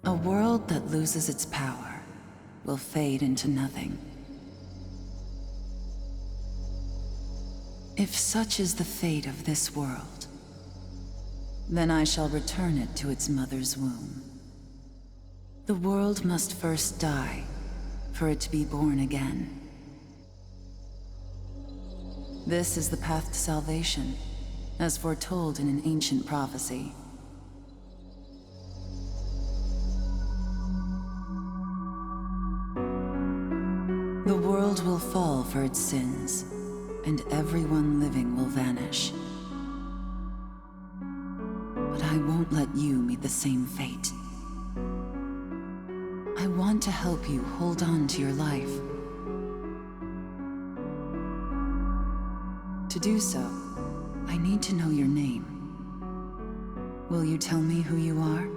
A world that loses its power will fade into nothing. If such is the fate of this world, then I shall return it to its mother's womb. The world must first die for it to be born again. This is the path to salvation, as foretold in an ancient prophecy. The world will fall for its sins, and everyone living will vanish. But I won't let you meet the same fate. I want to help you hold on to your life. To do so, I need to know your name. Will you tell me who you are?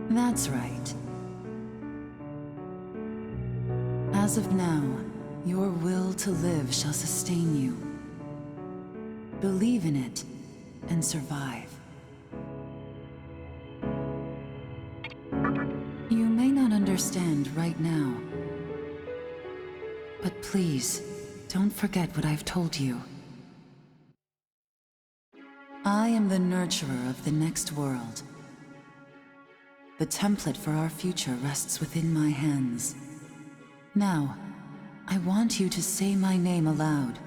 That's right. As of now, your will to live shall sustain you. Believe in it and survive. You may not understand right now, but please, don't forget what I've told you. I am the nurturer of the next world. The template for our future rests within my hands. Now, I want you to say my name aloud.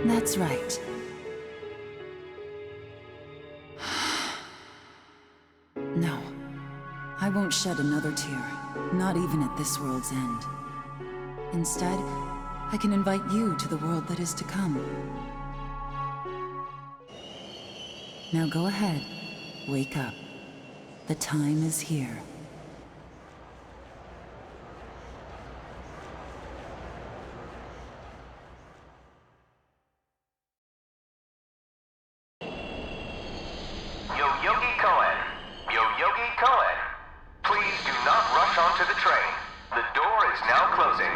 That's right. No, I won't shed another tear, not even at this world's end. Instead, I can invite you to the world that is to come. Now go ahead, wake up. The time is here. Please do not rush onto the train. The door is now closing.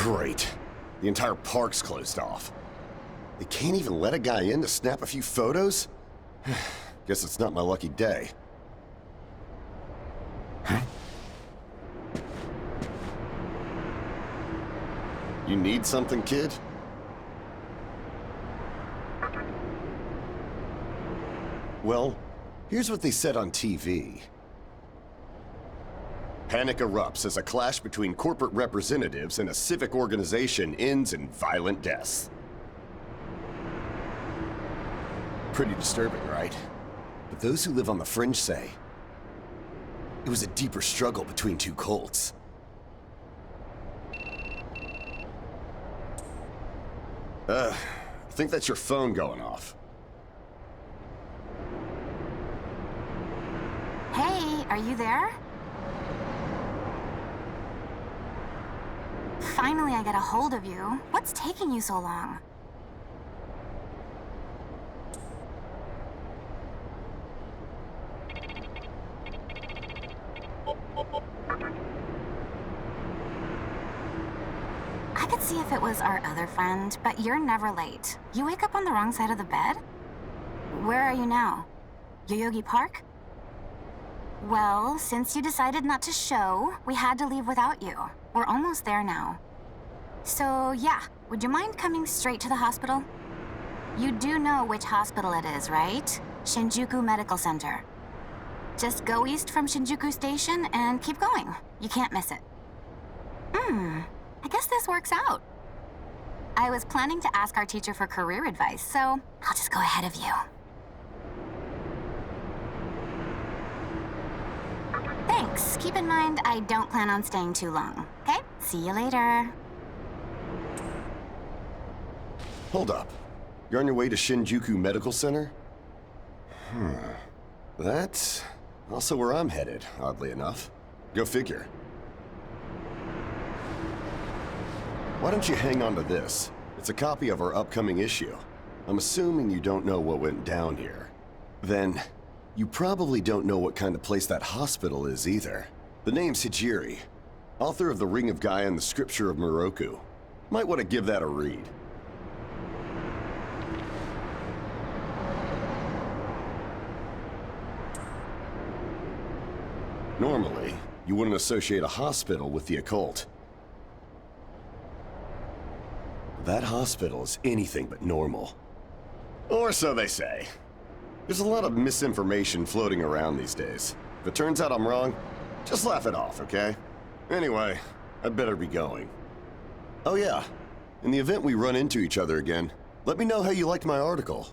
Great. The entire park's closed off. They can't even let a guy in to snap a few photos? Guess it's not my lucky day. Huh? You need something, kid? Well, here's what they said on TV. Panic erupts as a clash between corporate representatives and a civic organization ends in violent deaths. Pretty disturbing, right? But those who live on the fringe say it was a deeper struggle between two cults. I think that's your phone going off. Hey, are you there? Finally, I get a hold of you. What's taking you so long? I could see if it was our other friend, but you're never late. You wake up on the wrong side of the bed? Where are you now? Yoyogi Park? Well, since you decided not to show, we had to leave without you. We're almost there now. So, yeah, would you mind coming straight to the hospital? You do know which hospital it is, right? Shinjuku Medical Center. Just go east from Shinjuku Station and keep going. You can't miss it. I guess this works out. I was planning to ask our teacher for career advice, so I'll just go ahead of you. Thanks. Keep in mind, I don't plan on staying too long. Okay? See you later. Hold up. You're on your way to Shinjuku Medical Center? That's also where I'm headed, oddly enough. Go figure. Why don't you hang on to this? It's a copy of our upcoming issue. I'm assuming you don't know what went down here. Then, you probably don't know what kind of place that hospital is either. The name's Hijiri, author of The Ring of Gaia and the Scripture of Moroku. Might want to give that a read. Normally, you wouldn't associate a hospital with the occult. That hospital is anything but normal. Or so they say. There's a lot of misinformation floating around these days. If it turns out I'm wrong, just laugh it off, okay? Anyway, I'd better be going. Oh yeah, in the event we run into each other again, let me know how you liked my article.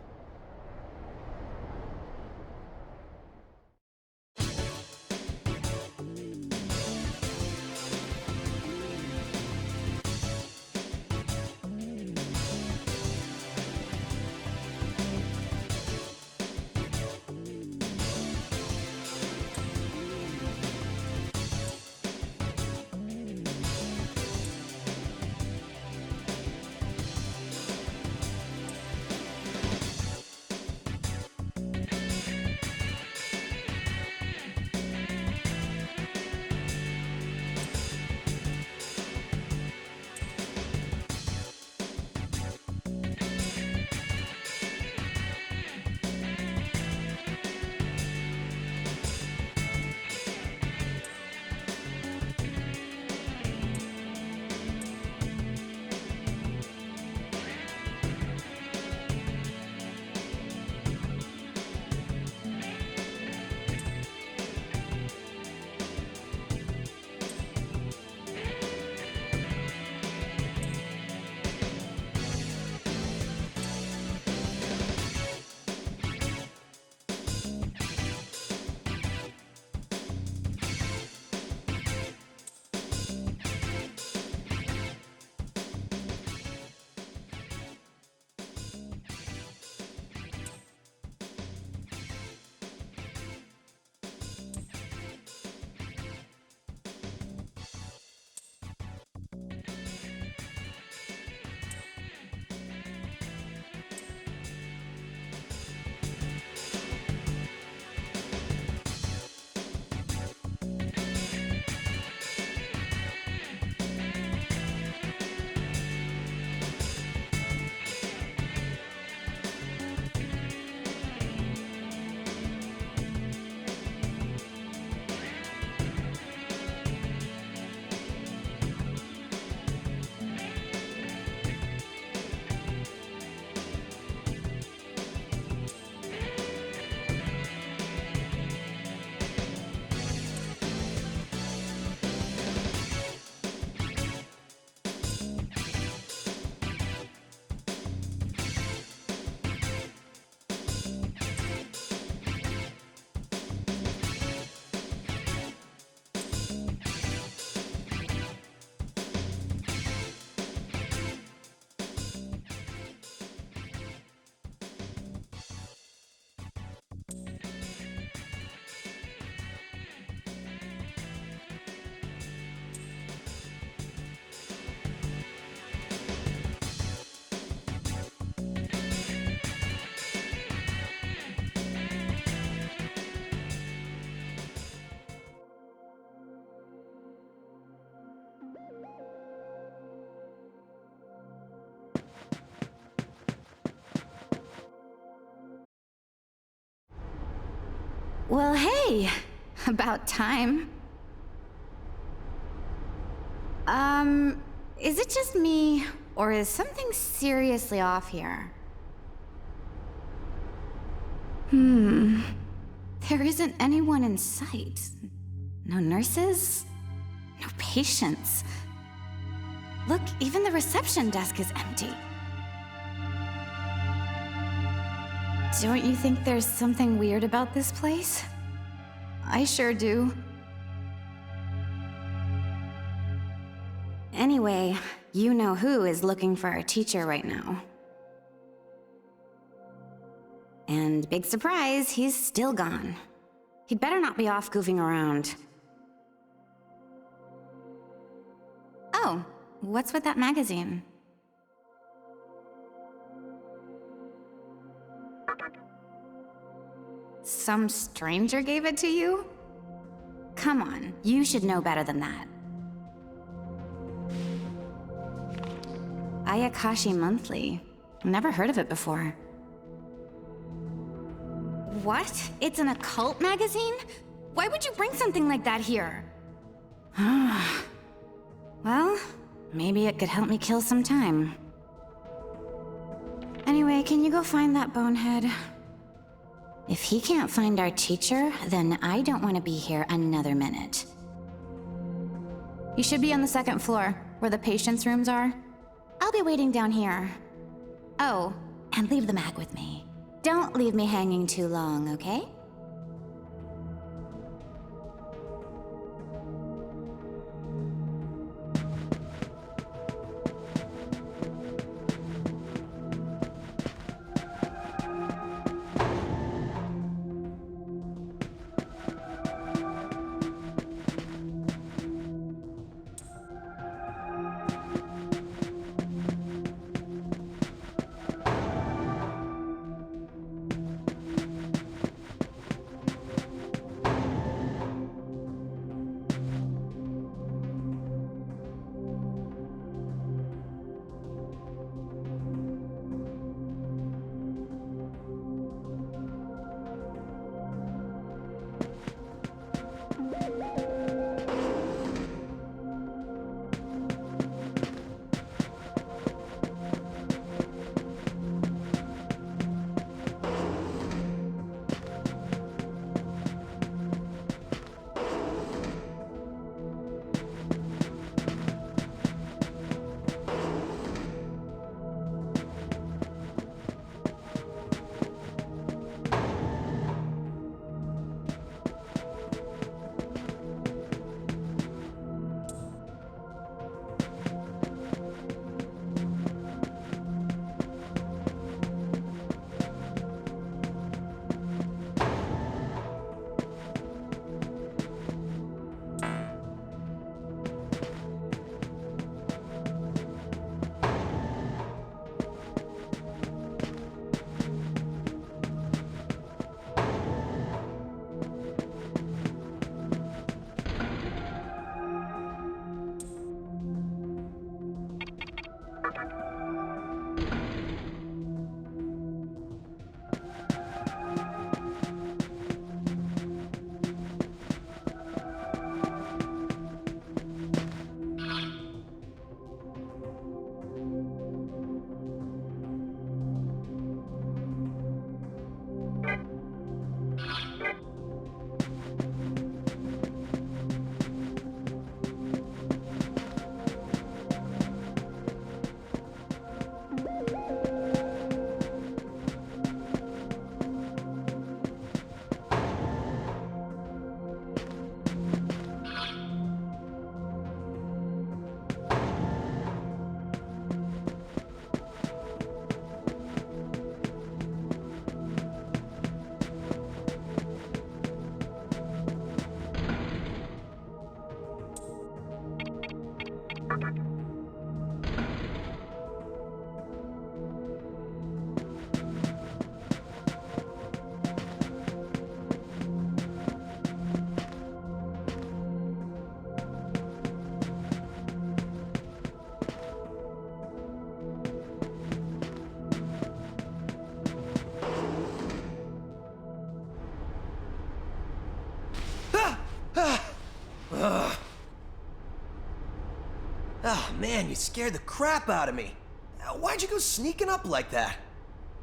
Well, hey, about time. Is it just me, or is something seriously off here? There isn't anyone in sight. No nurses, no patients. Look, even the reception desk is empty. Don't you think there's something weird about this place? I sure do. Anyway, you know who is looking for our teacher right now. And big surprise, he's still gone. He'd better not be off goofing around. Oh, what's with that magazine? Some stranger gave it to you? Come on, you should know better than that. Ayakashi Monthly. Never heard of it before. What? It's an occult magazine? Why would you bring something like that here? Well, maybe it could help me kill some time. Anyway, can you go find that bonehead? If he can't find our teacher, then I don't want to be here another minute. You should be on the second floor, where the patients' rooms are. I'll be waiting down here. Oh, and leave the mag with me. Don't leave me hanging too long, okay? Oh man, you scared the crap out of me. Why'd you go sneaking up like that?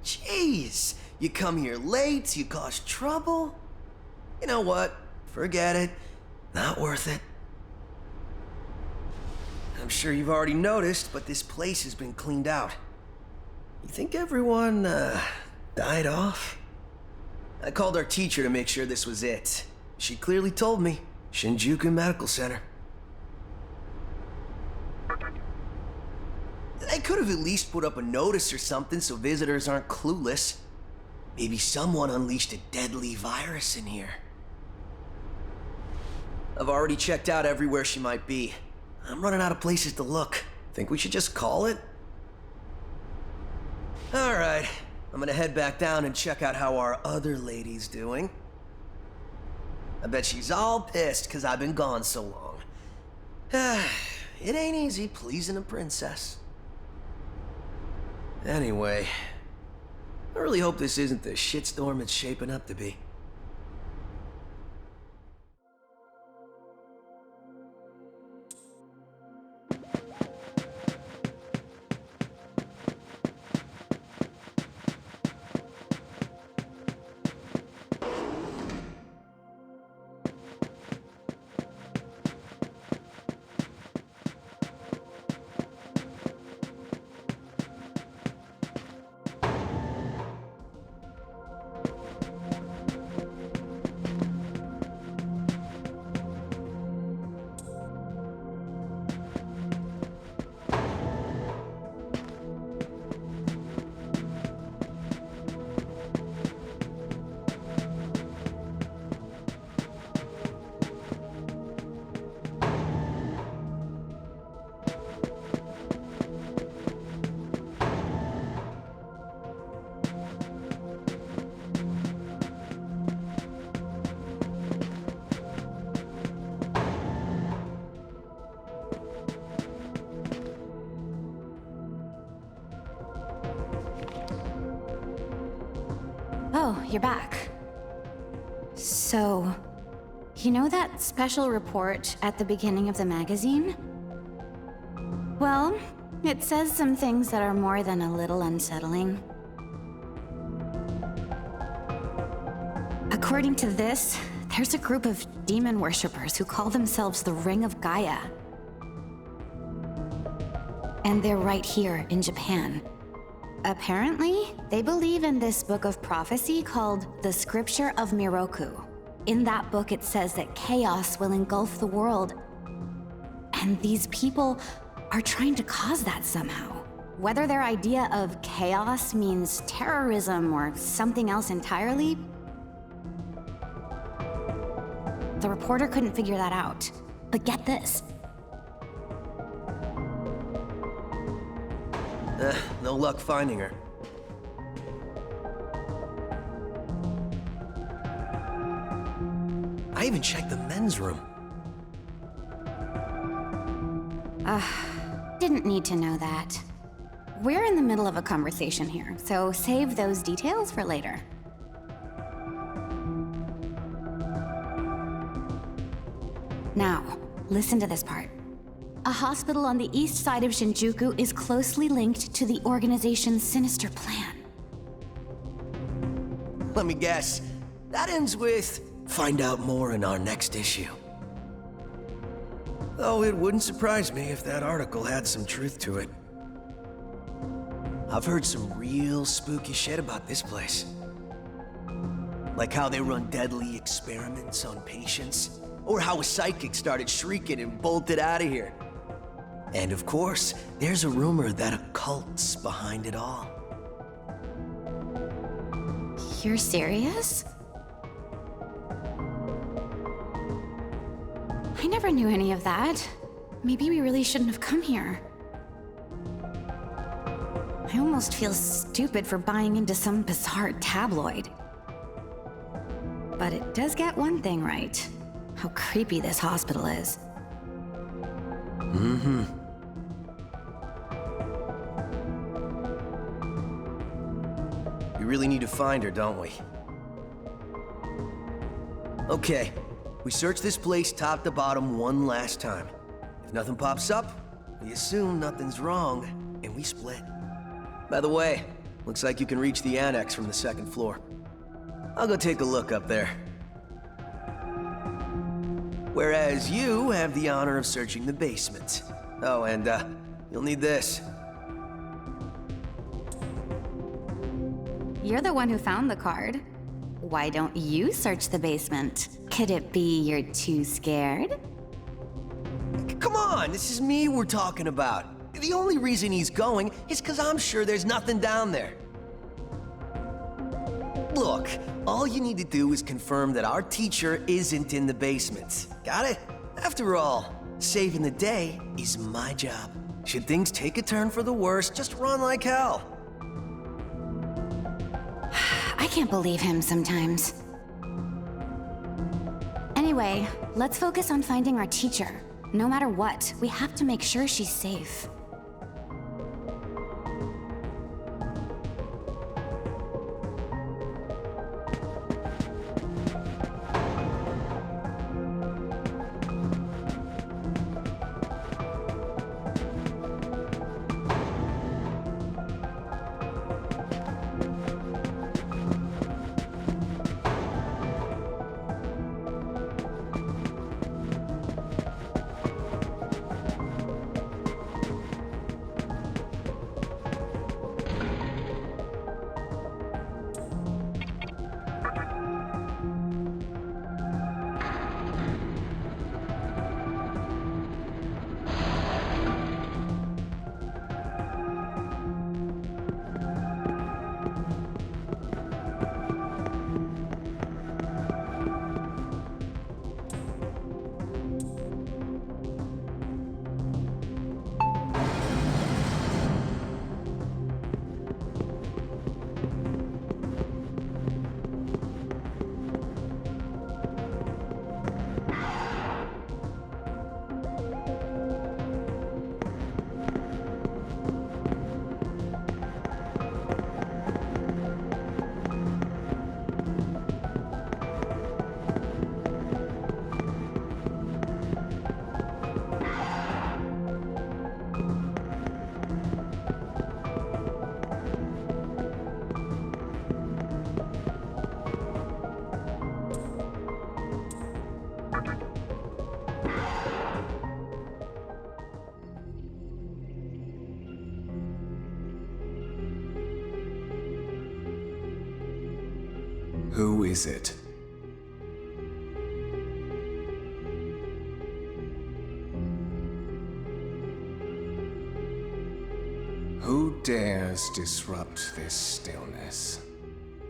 Jeez, you come here late, you cause trouble. You know what? Forget it. Not worth it. I'm sure you've already noticed, but this place has been cleaned out. You think everyone, died off? I called our teacher to make sure this was it. She clearly told me. Shinjuku Medical Center. They could have at least put up a notice or something so visitors aren't clueless. Maybe someone unleashed a deadly virus in here. I've already checked out everywhere she might be. I'm running out of places to look. Think we should just call it? Alright, I'm gonna head back down and check out how our other lady's doing. I bet she's all pissed because I've been gone so long. It ain't easy pleasing a princess. Anyway, I really hope this isn't the shitstorm it's shaping up to be. Oh, you're back. So, you know that special report at the beginning of the magazine? Well, it says some things that are more than a little unsettling. According to this, there's a group of demon worshippers who call themselves the Ring of Gaia. And they're right here in Japan. Apparently, they believe in this book of prophecy called the Scripture of Miroku. In that book, it says that chaos will engulf the world. And these people are trying to cause that somehow. Whether their idea of chaos means terrorism or something else entirely, the reporter couldn't figure that out. But get this. No luck finding her. I even checked the men's room. Didn't need to know that. We're in the middle of a conversation here, so save those details for later. Now, listen to this part. A hospital on the east side of Shinjuku is closely linked to the organization's sinister plan. Let me guess. That ends with, find out more in our next issue. Though it wouldn't surprise me if that article had some truth to it. I've heard some real spooky shit about this place. Like how they run deadly experiments on patients, or how a psychic started shrieking and bolted out of here. And of course, there's a rumor that a cult's behind it all. You're serious? I never knew any of that. Maybe we really shouldn't have come here. I almost feel stupid for buying into some bizarre tabloid. But it does get one thing right. How creepy this hospital is. Mm-hmm. We really need to find her, don't we? Okay, we search this place top to bottom one last time. If nothing pops up, We assume nothing's wrong, and we split. By the way, looks like you can reach the annex from the second floor. I'll go take a look up there. Whereas you have the honor of searching the basement. Oh, and you'll need this. You're the one who found the card. Why don't you search the basement? Could it be you're too scared? Come on, this is me we're talking about. The only reason he's going is because I'm sure there's nothing down there. Look, all you need to do is confirm that our teacher isn't in the basement. Got it? After all, saving the day is my job. Should things take a turn for the worse, just run like hell. I can't believe him sometimes. Anyway, let's focus on finding our teacher. No matter what, we have to make sure she's safe. Who is it? Who dares disrupt this stillness?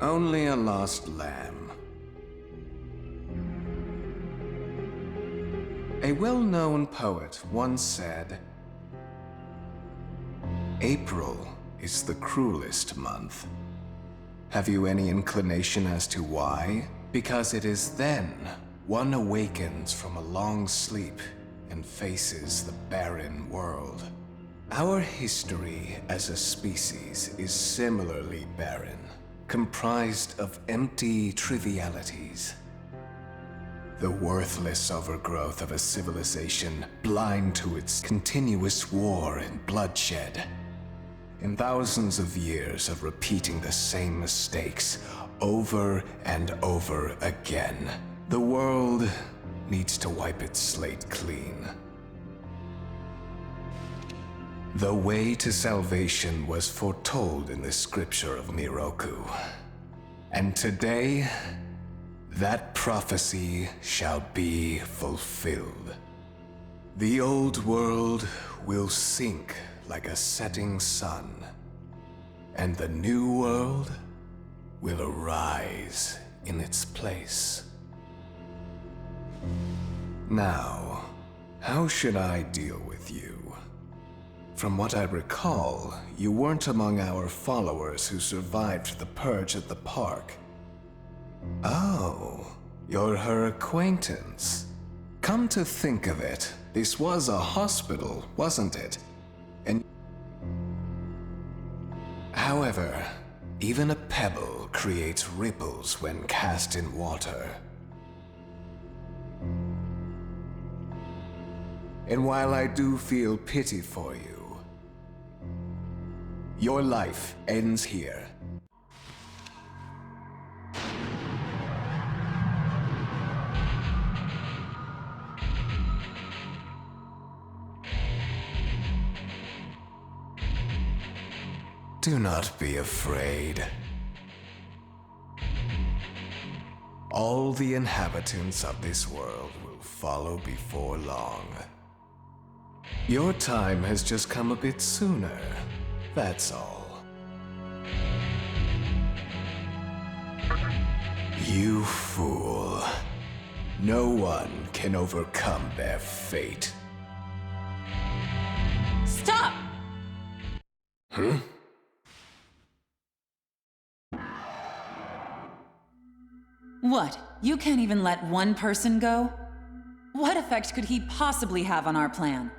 Only a lost lamb. A well-known poet once said, "April is the cruelest month." Have you any inclination as to why? Because it is then one awakens from a long sleep and faces the barren world. Our history as a species is similarly barren, comprised of empty trivialities. The worthless overgrowth of a civilization blind to its continuous war and bloodshed. In thousands of years of repeating the same mistakes over and over again, the world needs to wipe its slate clean. The way to salvation was foretold in the scripture of Miroku. And today, that prophecy shall be fulfilled. The old world will sink like a setting sun, and the new world will arise in its place. Now, how should I deal with you? From what I recall, you weren't among our followers who survived the purge at the park. Oh, you're her acquaintance. Come to think of it, this was a hospital, wasn't it? However, even a pebble creates ripples when cast in water. And while I do feel pity for you, your life ends here. Do not be afraid. All the inhabitants of this world will follow before long. Your time has just come a bit sooner, that's all. You fool. No one can overcome their fate. Stop! Huh? What? You can't even let one person go? What effect could he possibly have on our plan?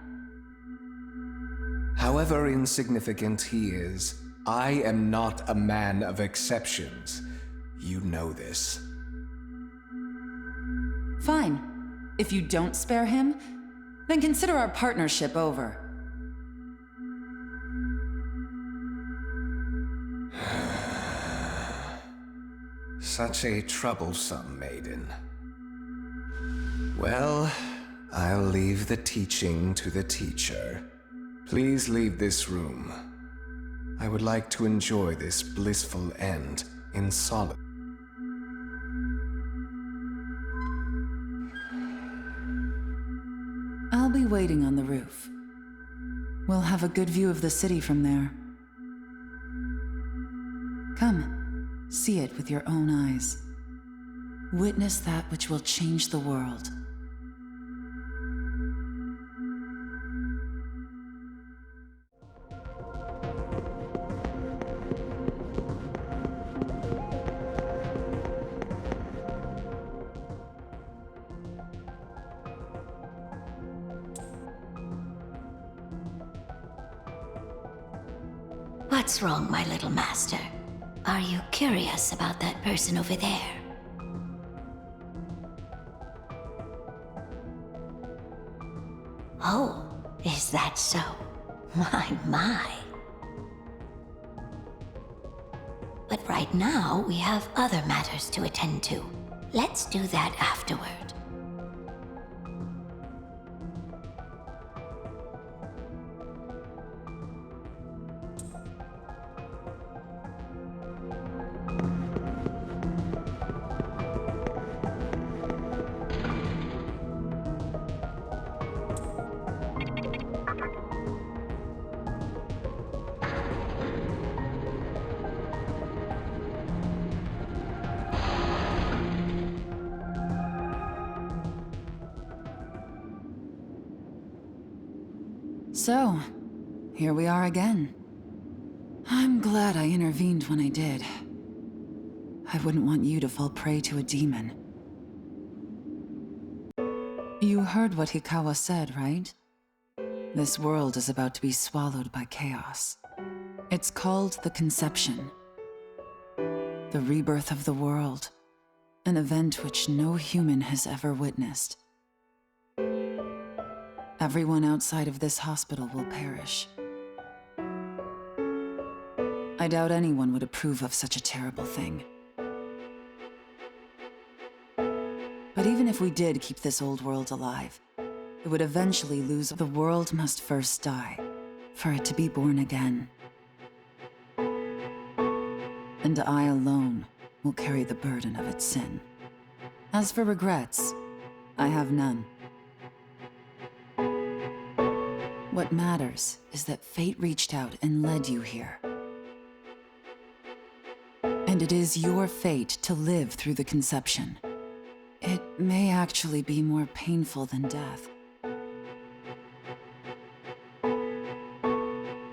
However insignificant he is, I am not a man of exceptions. You know this. Fine. If you don't spare him, then consider our partnership over. Such a troublesome maiden. Well, I'll leave the teaching to the teacher. Please leave this room. I would like to enjoy this blissful end in solitude. I'll be waiting on the roof. We'll have a good view of the city from there. Come, see it with your own eyes. Witness that which will change the world. What's wrong, my little master? Are you curious about that person over there? Oh, is that so? My. But right now, we have other matters to attend to. Let's do that afterward. So, here we are again. I'm glad I intervened when I did. I wouldn't want you to fall prey to a demon. You heard what Hikawa said, right? This world is about to be swallowed by chaos. It's called the Conception. The rebirth of the world. An event which no human has ever witnessed. Everyone outside of this hospital will perish. I doubt anyone would approve of such a terrible thing. But even if we did keep this old world alive, it would eventually lose. The world must first die, for it to be born again. And I alone will carry the burden of its sin. As for regrets, I have none. What matters is that fate reached out and led you here. And it is your fate to live through the Conception. It may actually be more painful than death.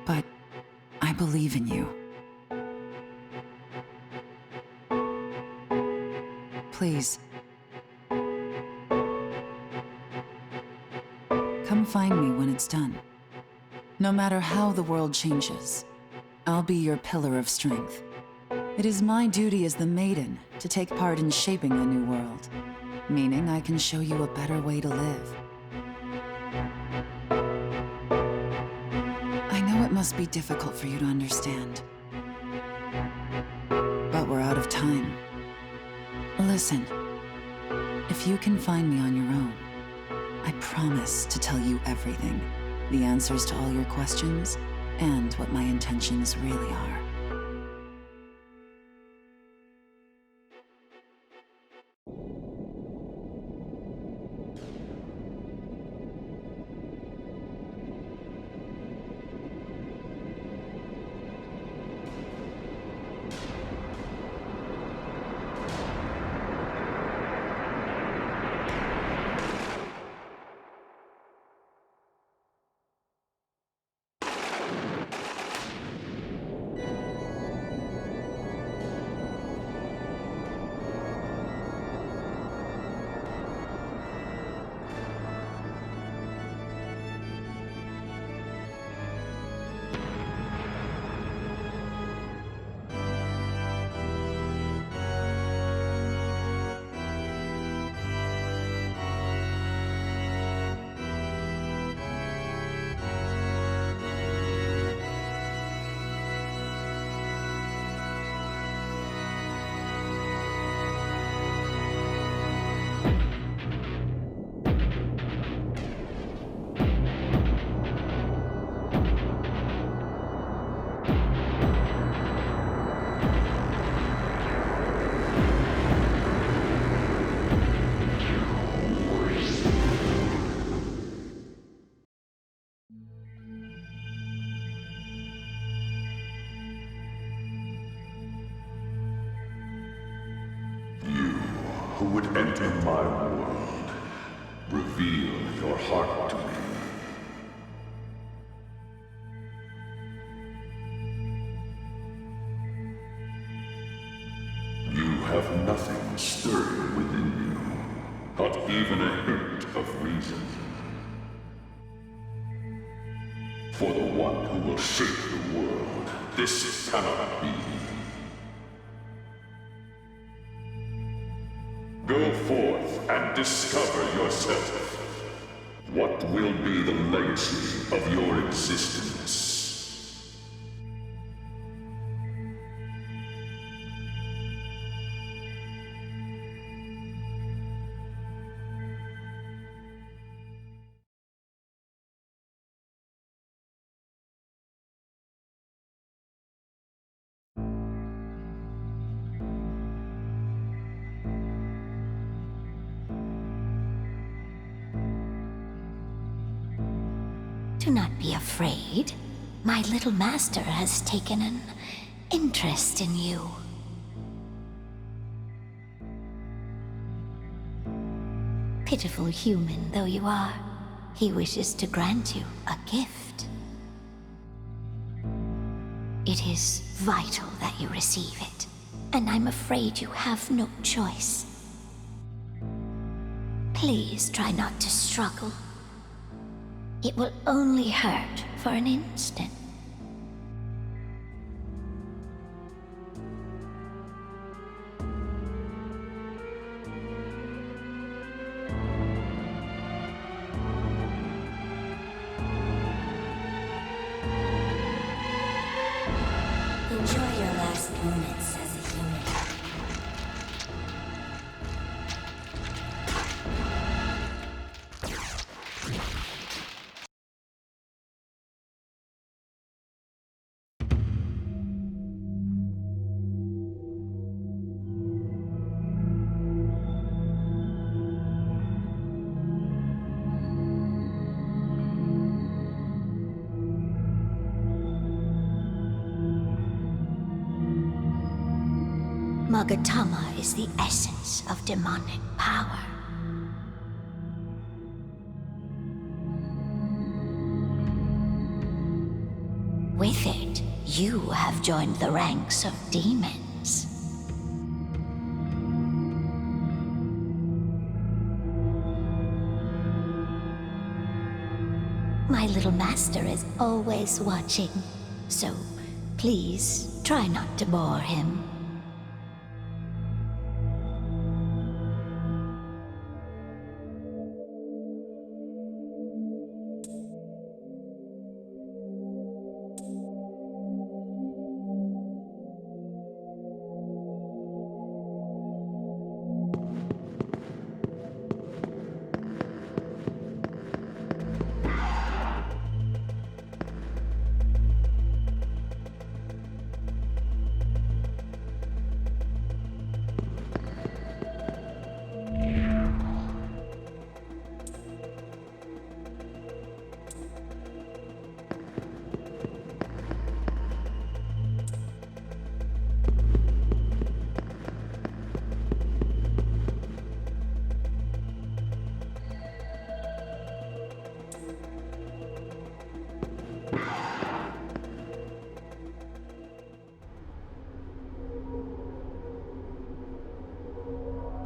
But I believe in you. Please. Come find me when it's done. No matter how the world changes, I'll be your pillar of strength. It is my duty as the Maiden to take part in shaping a new world, meaning I can show you a better way to live. must be difficult for you to understand. But we're out of time. Listen, if you can find me on your own, I promise to tell you everything. The answers to all your questions, and what my intentions really are. Who would enter my world, reveal your heart to me. You have nothing stirring within you, not even a hint of reason. For the one who will shape the world, this cannot be. Go forth and discover yourself. What will be the legacy of your existence? Do not be afraid. My little master has taken an interest in you. Pitiful human though you are, he wishes to grant you a gift. It is vital that you receive it, and I'm afraid you have no choice. Please try not to struggle. It will only hurt for an instant. Enjoy your last moments as a human. Magatama is the essence of demonic power. With it, you have joined the ranks of demons. My little master is always watching, so please try not to bore him.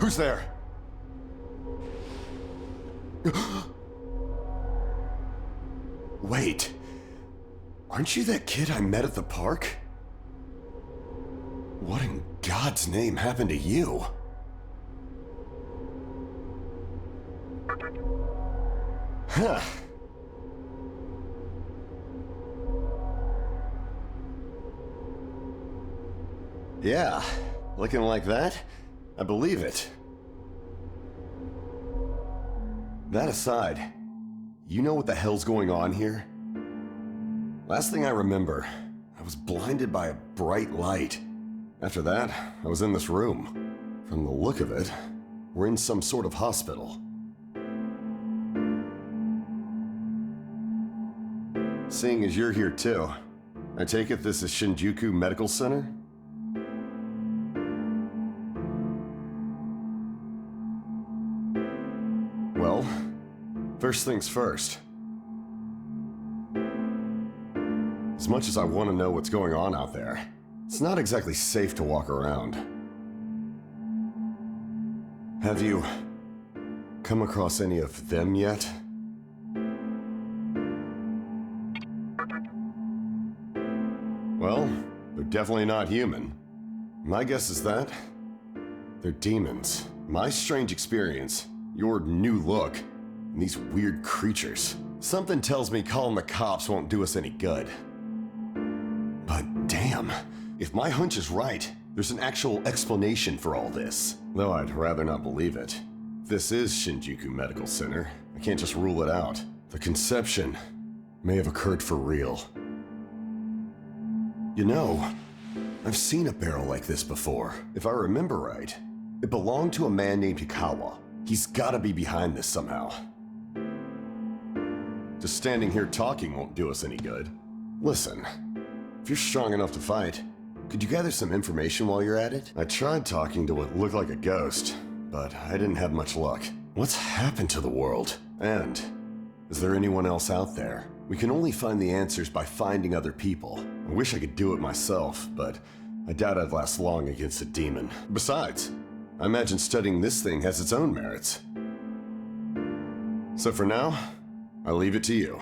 Who's there? Wait. Aren't you that kid I met at the park? What in God's name happened to you? Huh. Yeah, looking like that? I believe it. That aside, you know what the hell's going on here? Last thing I remember, I was blinded by a bright light. After that, I was in this room. From the look of it, we're in some sort of hospital. Seeing as you're here too, I take it this is Shinjuku Medical Center? Well, first things first. As much as I want to know what's going on out there, it's not exactly safe to walk around. Have you come across any of them yet? Well, they're definitely not human. My guess is that they're demons. My strange experience, your new look, and these weird creatures. Something tells me calling the cops won't do us any good. But damn, if my hunch is right, there's an actual explanation for all this. Though I'd rather not believe it. If this is Shinjuku Medical Center, I can't just rule it out. The conception may have occurred for real. You know, I've seen a barrel like this before. If I remember right, it belonged to a man named Hikawa. He's gotta be behind this somehow. Just standing here talking won't do us any good. Listen, if you're strong enough to fight, could you gather some information while you're at it? I tried talking to what looked like a ghost, but I didn't have much luck. What's happened to the world? And is there anyone else out there? We can only find the answers by finding other people. I wish I could do it myself, but I doubt I'd last long against a demon. Besides, I imagine studying this thing has its own merits. So for now, I'll leave it to you.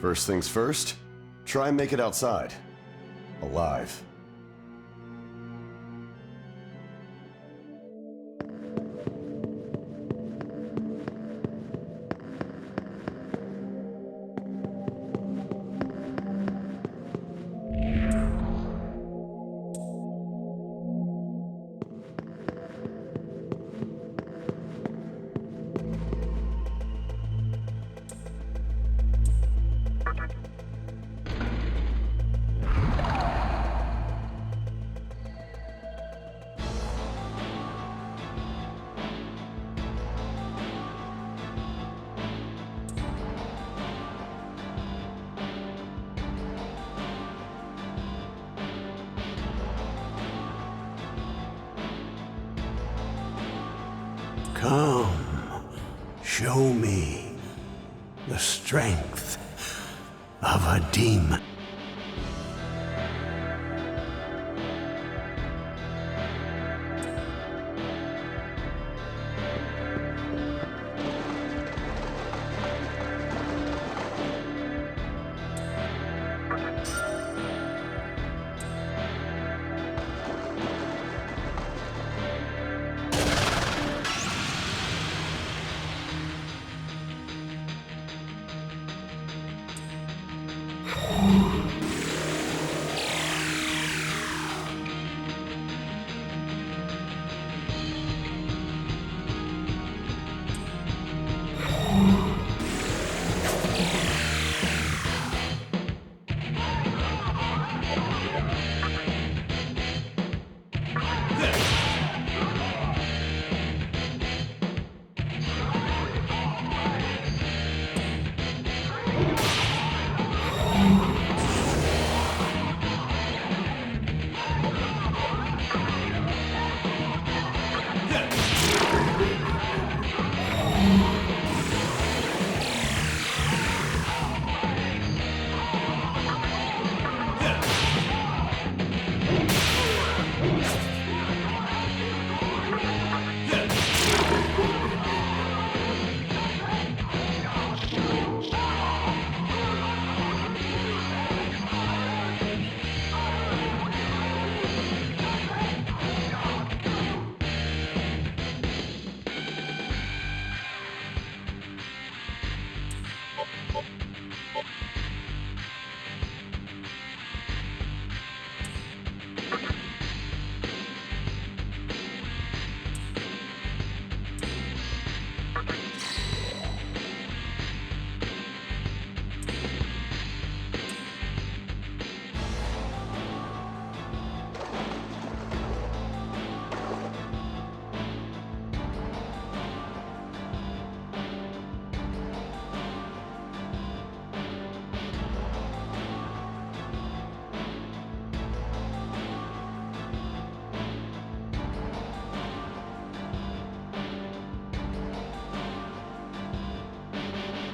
First things first, try and make it outside. Alive. Come, show me the strength of a demon.